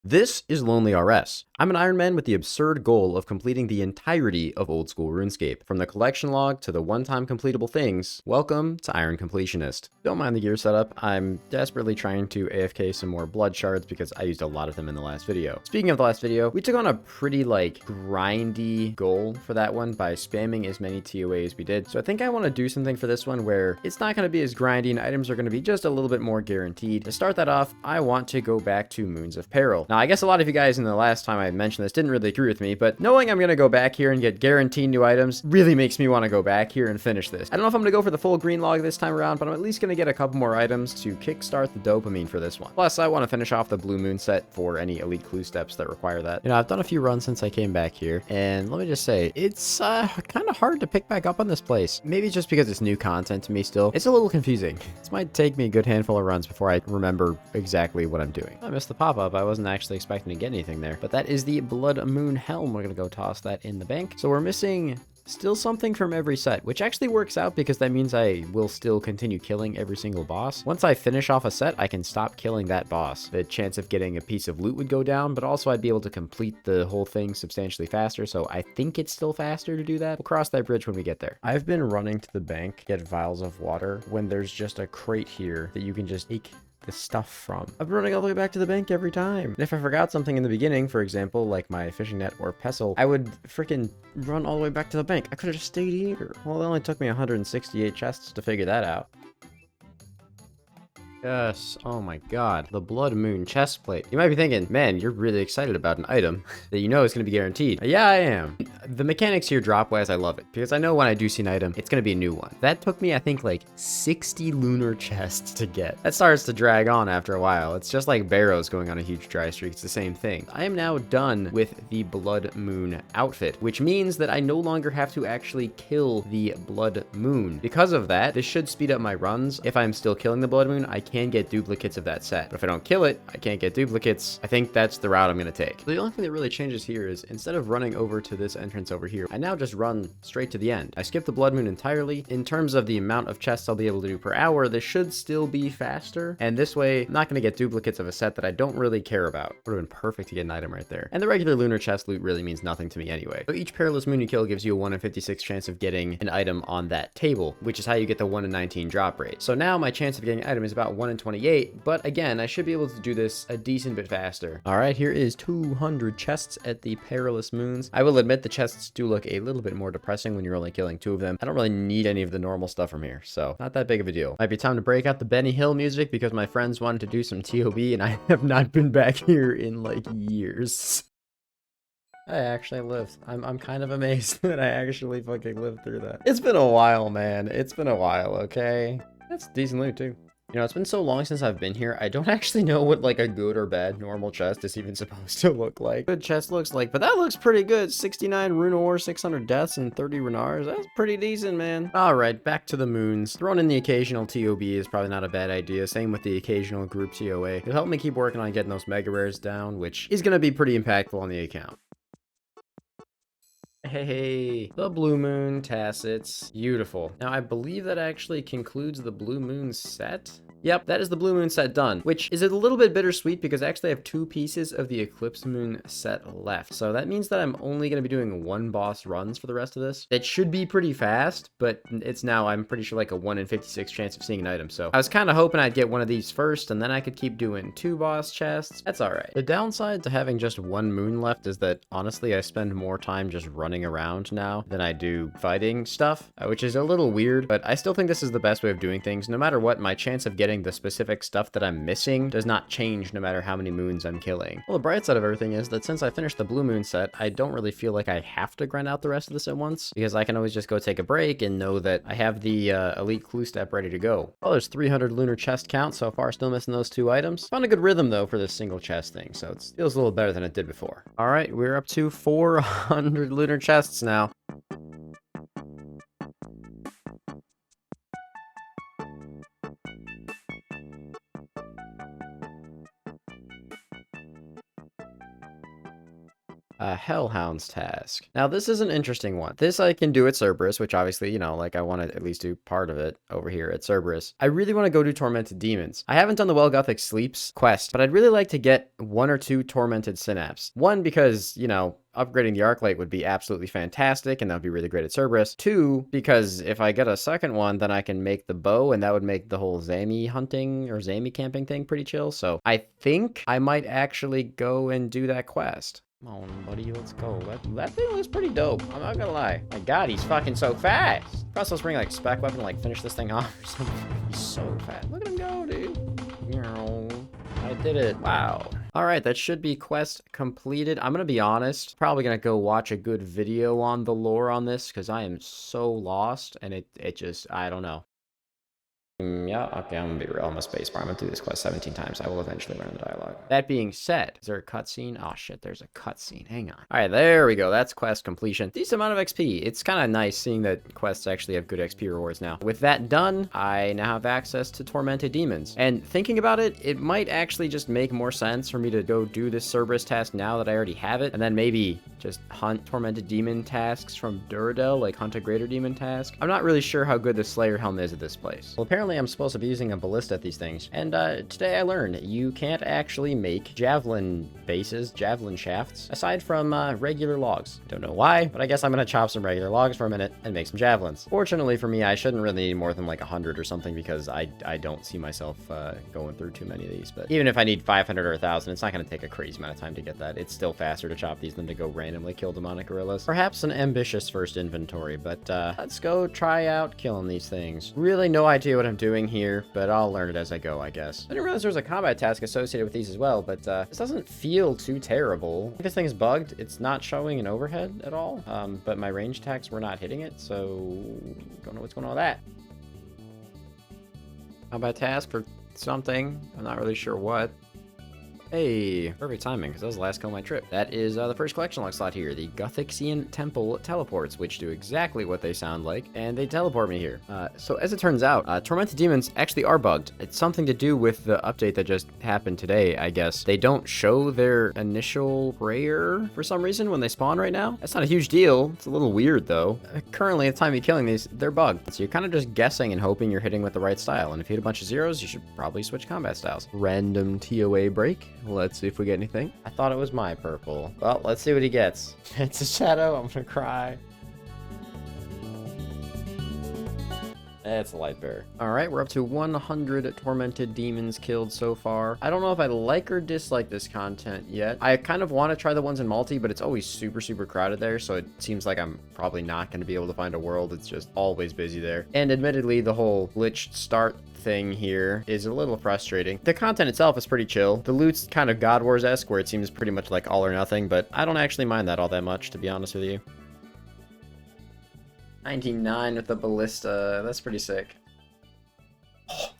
This is Lonely RS. I'm an Iron Man with the absurd goal of completing the entirety of old school RuneScape. From the collection log to the one-time completable things, welcome to Iron Completionist. Don't mind the gear setup, I'm desperately trying to AFK some more blood shards because I used a lot of them in the last video. Speaking of the last video, we took on a pretty grindy goal for that one by spamming as many TOA as we did. So I think I want to do something for this one where it's not going to be as grindy and items are going to be just a little bit more guaranteed. To start that off, I want to go back to Moons of Peril. Now, I guess a lot of you guys in the last time I mentioned this didn't really agree with me, but knowing I'm going to go back here and get guaranteed new items really makes me want to go back here and finish this. I don't know if I'm going to go for the full green log this time around, but I'm at least going to get a couple more items to kickstart the dopamine for this one. Plus, I want to finish off the blue moon set for any elite clue steps that require that. You know, I've done a few runs since I came back here, and let me just say, it's kind of hard to pick back up on this place. Maybe just because it's new content to me still. It's a little confusing. This might take me a good handful of runs before I remember exactly what I'm doing. I missed the pop-up. I wasn't actually expecting to get anything there, but that is the Blood Moon Helm. We're gonna go toss that in the bank. So we're missing still something from every set, which actually works out because that means I will still continue killing every single boss. Once I finish off a set, I can stop killing that boss. The chance of getting a piece of loot would go down, but also I'd be able to complete the whole thing substantially faster, so I think it's still faster to do that. We'll cross that bridge when we get there. I've been running to the bank, get vials of water, when there's just a crate here that you can just take the stuff from. I've been running all the way back to the bank every time. And if I forgot something in the beginning, for example, like my fishing net or pestle, I would freaking run all the way back to the bank. I could have just stayed here. Well, it only took me 168 chests to figure that out. Yes, oh my god, the Blood Moon chest plate. You might be thinking, man, you're really excited about an item that you know is going to be guaranteed. Yeah, I am. The mechanics here drop-wise, I love it, because I know when I do see an item, it's going to be a new one. That took me, I think, 60 lunar chests to get. That starts to drag on after a while. It's just like Barrows going on a huge dry streak. It's the same thing. I am now done with the Blood Moon outfit, which means that I no longer have to actually kill the Blood Moon. Because of that, this should speed up my runs. If I'm still killing the Blood Moon, I can get duplicates of that set. But if I don't kill it, I can't get duplicates. I think that's the route I'm going to take. The only thing that really changes here is instead of running over to this entrance over here, I now just run straight to the end. I skip the Blood Moon entirely. In terms of the amount of chests I'll be able to do per hour, this should still be faster. And this way, I'm not going to get duplicates of a set that I don't really care about. Would have been perfect to get an item right there. And the regular lunar chest loot really means nothing to me anyway. So each perilous moon you kill gives you a 1 in 56 chance of getting an item on that table, which is how you get the 1 in 19 drop rate. So now my chance of getting an item is about 1 in 28, but again, I should be able to do this a decent bit faster. All right, here is 200 chests at the Perilous Moons. I will admit the chests do look a little bit more depressing when you're only killing 2 of them. I don't really need any of the normal stuff from here, so not that big of a deal. Might be time to break out the Benny Hill music because my friends wanted to do some TOB and I have not been back here in years. I actually lived. I'm kind of amazed that I actually fucking lived through that. It's been a while, man. It's been a while, okay? That's decent loot, too. You know, it's been so long since I've been here, I don't actually know what, a good or bad normal chest is even supposed to look like. Good chest looks like, but that looks pretty good. 69 rune ore, 600 deaths, and 30 renars. That's pretty decent, man. Alright, back to the moons. Throwing in the occasional TOB is probably not a bad idea. Same with the occasional group TOA. It'll help me keep working on getting those mega rares down, which is going to be pretty impactful on the account. Hey, the Blue Moon Tacits. Beautiful. Now, I believe that actually concludes the Blue Moon set. Yep, that is the Blue Moon set done, which is a little bit bittersweet because I actually have 2 pieces of the Eclipse Moon set left. So that means that I'm only going to be doing 1 boss runs for the rest of this. It should be pretty fast, but it's now, I'm pretty sure, a 1 in 56 chance of seeing an item. So I was kind of hoping I'd get one of these first, and then I could keep doing 2 boss chests. That's all right. The downside to having just 1 moon left is that, honestly, I spend more time just running around now than I do fighting stuff, which is a little weird, but I still think this is the best way of doing things. No matter what, my chance of getting the specific stuff that I'm missing does not change no matter how many moons I'm killing. Well, the bright side of everything is that since I finished the Blue Moon set, I don't really feel like I have to grind out the rest of this at once, because I can always just go take a break and know that I have the elite clue step ready to go. Well, there's 300 lunar chest count so far, still missing those 2 items. Found a good rhythm though for this single chest thing, so it feels a little better than it did before. All right, we're up to 400 lunar chests now. A Hellhound's task. Now, this is an interesting one. This I can do at Cerberus, which obviously, you know, like I want to at least do part of it over here at Cerberus. I really want to go do Tormented Demons. I haven't done the Guthix Sleeps quest, but I'd really like to get 1 or 2 Tormented Synapse. 1, because, you know, upgrading the arc light would be absolutely fantastic, and that would be really great at Cerberus. 2, because if I get a second one, then I can make the bow, and that would make the whole Zami hunting or Zami camping thing pretty chill. So I think I might actually go and do that quest. Come on, buddy, let's go. That thing looks pretty dope. I'm not gonna lie. My god, he's fucking so fast. Plus, let's bring like spec weapon, like finish this thing off or something. He's so fast. Look at him go, dude. I did it. Wow. All right, that should be quest completed. I'm gonna be honest. Probably gonna go watch a good video on the lore on this because I am so lost and it just, I don't know. Yeah, okay, I'm gonna be real. I'm a spacebar. I'm gonna do this quest 17 times. I will eventually learn the dialogue. That being said, is there a cutscene? Oh shit, there's a cutscene. Hang on. All right, there we go. That's quest completion. Decent amount of XP. It's kind of nice seeing that quests actually have good XP rewards now. With that done, I now have access to Tormented Demons. And thinking about it, it might actually just make more sense for me to go do this Cerberus task now that I already have it, and then maybe just hunt Tormented Demon tasks from Duradel, like hunt a Greater Demon task. I'm not really sure how good the Slayer Helm is at this place. Well, apparently I'm supposed to be using a ballista at these things, and today I learned you can't actually make javelin bases, javelin shafts, aside from regular logs. Don't know why, but I guess I'm gonna chop some regular logs for a minute and make some javelins. Fortunately for me, I shouldn't really need more than like 100 or something because I don't see myself going through too many of these, but even if I need 500 or 1,000, it's not gonna take a crazy amount of time to get that. It's still faster to chop these than to go randomly kill demonic gorillas. Perhaps an ambitious first inventory, but let's go try out killing these things. Really no idea what I'm doing here, but I'll learn it as I go, I guess. I didn't realize there was a combat task associated with these as well, but this doesn't feel too terrible. If this thing is bugged, it's not showing an overhead at all, but my range attacks were not hitting it, so don't know what's going on with that. Combat task for something. I'm not really sure what. Hey, perfect timing, because that was the last kill of my trip. That is the first collection log slot here, the Guthixian Temple teleports, which do exactly what they sound like, and they teleport me here. So as it turns out, Tormented Demons actually are bugged. It's something to do with the update that just happened today, I guess. They don't show their initial prayer for some reason when they spawn right now. That's not a huge deal. It's a little weird, though. Currently, at the time you're killing these, they're bugged. So you're kind of just guessing and hoping you're hitting with the right style, and if you hit a bunch of zeros, you should probably switch combat styles. Random TOA break. Let's see if we get anything. I thought it was my purple. Well, let's see what he gets. It's a shadow. I'm gonna cry. It's a light bear. All right, we're up to 100 Tormented Demons killed so far. I don't know if I like or dislike this content yet. I kind of want to try the ones in multi, but it's always super crowded there, so it seems like I'm probably not going to be able to find a world. It's just always busy there. And admittedly, the whole glitched start thing here is a little frustrating. The content itself is pretty chill. The loot's kind of God Wars-esque, where it seems pretty much like all or nothing, but I don't actually mind that all that much, to be honest with you. 99 with the ballista. That's pretty sick. Oh.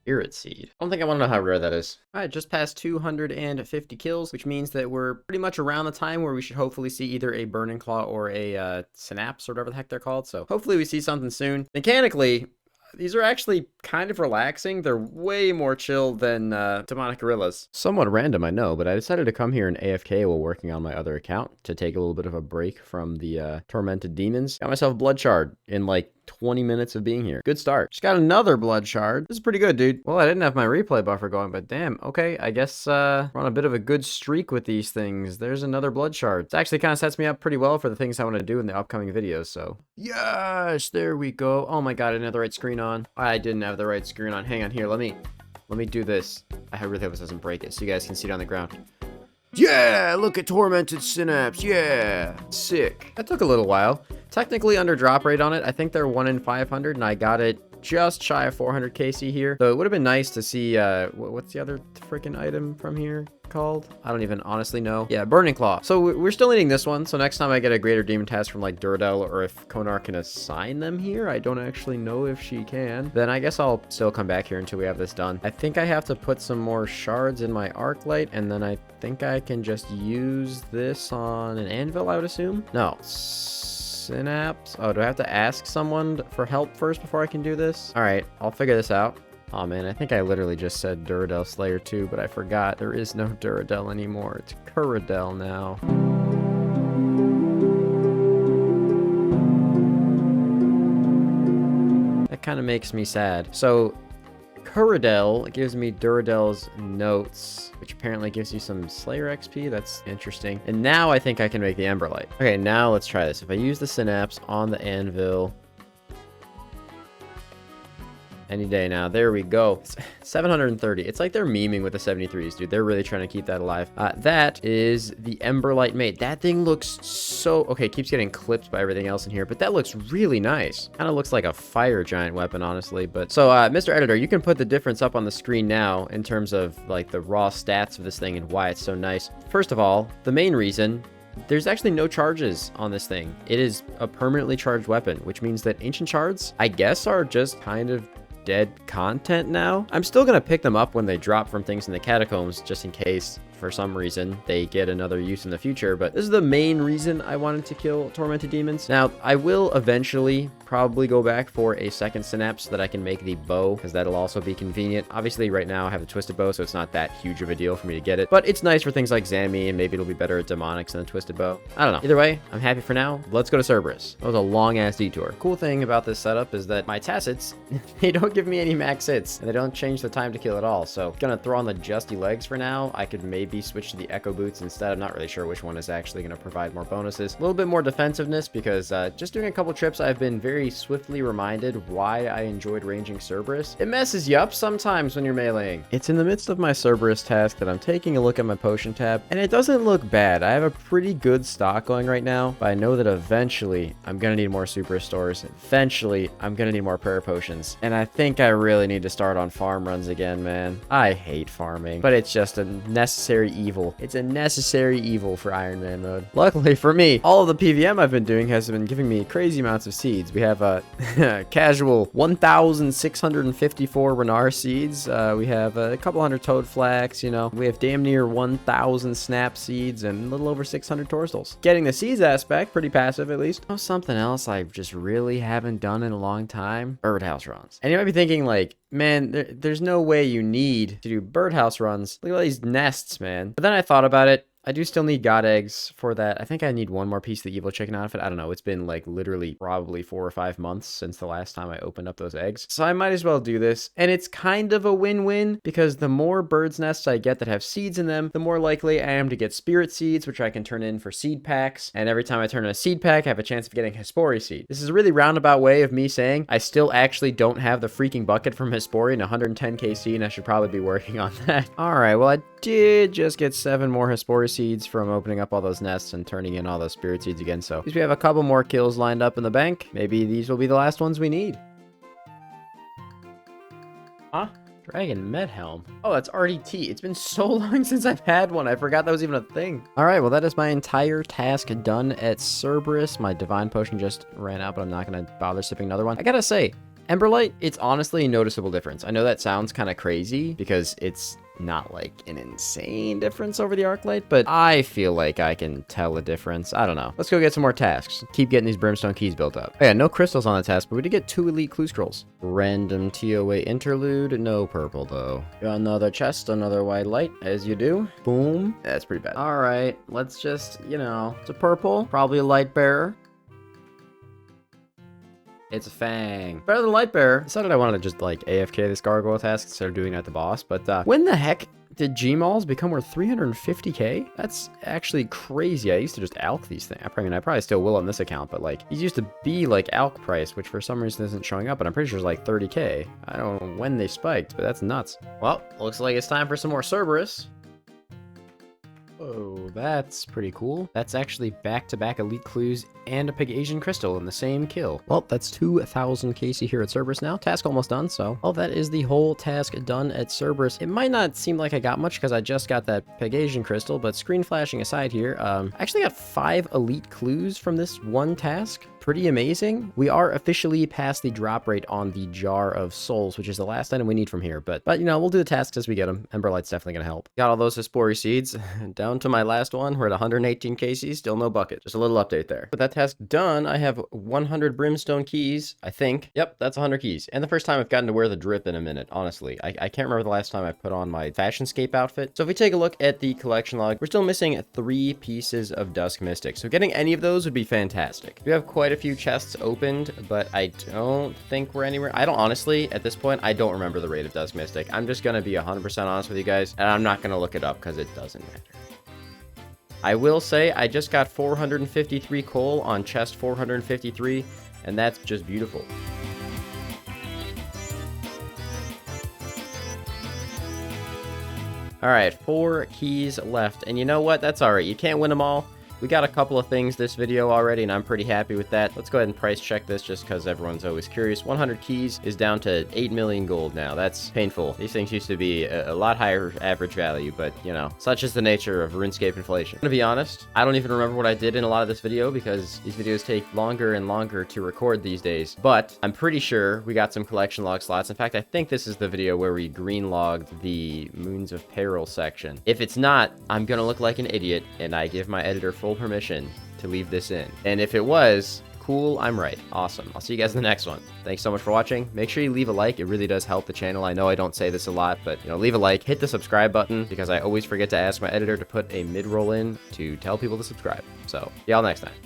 Spirit Seed. I don't think I want to know how rare that is. All right, just past 250 kills, which means that we're pretty much around the time where we should hopefully see either a Burning Claw or a Synapse, or whatever the heck they're called. So hopefully we see something soon. Mechanically, these are actually kind of relaxing. They're way more chill than demonic gorillas. Somewhat random, I know, but I decided to come here and AFK while working on my other account to take a little bit of a break from the Tormented Demons. Got myself a blood shard in like 20 minutes of being here. Good start. Just got another blood shard. This is pretty good, dude. Well, I didn't have my replay buffer going, but damn. Okay, I guess we're on a bit of a good streak with these things. There's another blood shard. It actually kind of sets me up pretty well for the things I want to do in the upcoming videos, so. Yes, there we go. Oh my god, I didn't have the right screen on. I didn't have the right screen on. Hang on here. Let me do this. I really hope this doesn't break it so you guys can see it on the ground. Yeah, look at Tormented Synapse. Yeah, sick. That took a little while. Technically under drop rate on it, I think they're 1 in 500, and I got it just shy of 400 KC here. So it would have been nice to see, what's the other freaking item from here called? I don't even honestly know. Yeah, Burning Claw. So we're still needing this one. So next time I get a Greater Demon task from like Duradel, or if Konar can assign them here, I don't actually know if she can, then I guess I'll still come back here until we have this done. I think I have to put some more shards in my arc light, and then I think I can just use this on an anvil, I would assume. No. Synapse. Oh, do I have to ask someone for help first before I can do this? All right, I'll figure this out. Oh man, I think I literally just said Duradel Slayer 2, but I forgot there is no Duradel anymore. It's Curadel now. That kind of makes me sad. So Curadel gives me Duradel's notes, which apparently gives you some Slayer XP. That's interesting. And now I think I can make the Emberlight. Okay, now let's try this. If I use the Synapse on the Anvil, any day now. There we go. 730. It's like they're memeing with the 73s, dude. They're really trying to keep that alive. That is the Emberlight mate. That thing looks so... Okay, it keeps getting clipped by everything else in here, but that looks really nice. Kind of looks like a fire giant weapon, honestly. But so, Mr. Editor, you can put the difference up on the screen now in terms of like the raw stats of this thing and why it's so nice. First of all, the main reason... There's actually no charges on this thing. It is a permanently charged weapon, which means that ancient shards, I guess, are just kind of dead content now. I'm still gonna pick them up when they drop from things in the catacombs, just in case for some reason they get another use in the future, but this is the main reason I wanted to kill tormented demons. Now I will eventually probably go back for a second synapse so that I can make the bow, because that'll also be convenient. Obviously right now I have a twisted bow, so it's not that huge of a deal for me to get it, but it's nice for things like Zammy, and maybe it'll be better at demonics than a twisted bow. I don't know. Either way, I'm happy for now. Let's go to Cerberus. That was a long ass detour. Cool thing about this setup is that my tacits, they don't give me any max hits, and they don't change the time to kill at all. So gonna throw on the justy legs for now. I could maybe switch to the echo boots instead. I'm not really sure which one is actually going to provide more bonuses. A little bit more defensiveness, because just doing a couple trips, I've been very swiftly reminded why I enjoyed ranging Cerberus. It messes you up sometimes when you're meleeing. It's in the midst of my Cerberus task that I'm taking a look at my potion tab, and it doesn't look bad. I have a pretty good stock going right now, but I know that eventually I'm going to need more super restores. Eventually I'm going to need more prayer potions, and I think I really need to start on farm runs again, man. I hate farming, but it's just a necessary evil. It's a necessary evil for Iron Man mode. Luckily for me, all of the PVM I've been doing has been giving me crazy amounts of seeds. We have a casual 1,654 Renar seeds. We have a couple hundred Toad Flax, you know. We have damn near 1,000 Snap seeds and a little over 600 Torsdals. Getting the seeds aspect, pretty passive at least. Oh, something else I just really haven't done in a long time. Birdhouse runs. And you might be thinking like, man, there's no way you need to do birdhouse runs. Look at all these nests, man. But then I thought about it. I do still need god eggs for that. I think I need one more piece of the evil chicken outfit. I don't know. It's been like literally probably 4 or 5 months since the last time I opened up those eggs. So I might as well do this. And it's kind of a win-win, because the more bird's nests I get that have seeds in them, the more likely I am to get spirit seeds, which I can turn in for seed packs. And every time I turn in a seed pack, I have a chance of getting Hespori seed. This is a really roundabout way of me saying I still actually don't have the freaking bucket from Hespori and 110k seed, and I should probably be working on that. All right, well, I did just get 7 more Hespori seeds from opening up all those nests and turning in all those spirit seeds again, so at least we have a couple more kills lined up in the bank. Maybe these will be the last ones we need. Huh? Dragon Med Helm. Oh, that's RDT. It's been so long since I've had one. I forgot that was even a thing. All right, well, that is my entire task done at Cerberus. My Divine Potion just ran out, but I'm not going to bother sipping another one. I gotta say, Emberlight, it's honestly a noticeable difference. I know that sounds kind of crazy because it's not like an insane difference over the Arclight, but I feel like I can tell a difference. I don't know. Let's go get some more tasks. Keep getting these Brimstone keys built up. Oh yeah, no crystals on the task, but we did get 2 elite clue scrolls. Random TOA interlude, no purple though. Got another chest, another white light, as you do. Boom. That's pretty bad. All right, let's just, you know, it's a purple, probably a light bearer. It's a Fang. Better than Lightbearer. I decided I wanted to just like AFK this gargoyle task instead of doing it at the boss, but when the heck did Gmalls become worth 350k? That's actually crazy. I used to just alch these things. I mean, I probably still will on this account, but like these used to be like alch price, which for some reason isn't showing up, but I'm pretty sure it's like 30k. I don't know when they spiked, but that's nuts. Well, looks like it's time for some more Cerberus. Oh, that's pretty cool. That's actually back-to-back elite clues and a Pegasian crystal in the same kill. Well, that's 2,000 KC here at Cerberus now. Task almost done, so well, that is the whole task done at Cerberus. It might not seem like I got much because I just got that Pegasian crystal, but screen flashing aside here, I actually got 5 elite clues from this one task. Pretty amazing. We are officially past the drop rate on the Jar of Souls, which is the last item we need from here. But you know, we'll do the tasks as we get them. Emberlight's definitely gonna help. Got all those Hespori seeds. Down to my last one. We're at 118 KC, still no bucket. Just a little update there. But that test done. I have 100 Brimstone keys, I think. Yep, that's 100 keys. And the first time I've gotten to wear the drip in a minute, honestly. I can't remember the last time I put on my Fashionscape outfit. So if we take a look at the collection log, we're still missing 3 pieces of Dusk Mystic. So getting any of those would be fantastic. We have quite a few chests opened, but I don't think we're anywhere. I don't, honestly, at this point, I don't remember the rate of Dusk Mystic. I'm just going to be 100% honest with you guys, and I'm not going to look it up because it doesn't matter. I will say I just got 453 coal on chest 453, and that's just beautiful. Alright, 4 keys left, and you know what? That's alright. You can't win them all. We got a couple of things this video already, and I'm pretty happy with that. Let's go ahead and price check this just because everyone's always curious. 100 keys is down to 8 million gold now. That's painful. These things used to be a lot higher average value, but, you know, such is the nature of RuneScape inflation. To be honest, I don't even remember what I did in a lot of this video because these videos take longer and longer to record these days, but I'm pretty sure we got some collection log slots. In fact, I think this is the video where we green logged the Moons of Peril section. If it's not, I'm gonna look like an idiot, and I give my editor full permission to leave this in. And if it was, cool, I'm right. Awesome. I'll see you guys in the next one. Thanks so much for watching. Make sure you leave a like. It really does help the channel. I know I don't say this a lot, but, you know, leave a like. Hit the subscribe button because I always forget to ask my editor to put a mid-roll in to tell people to subscribe. So, see y'all next time.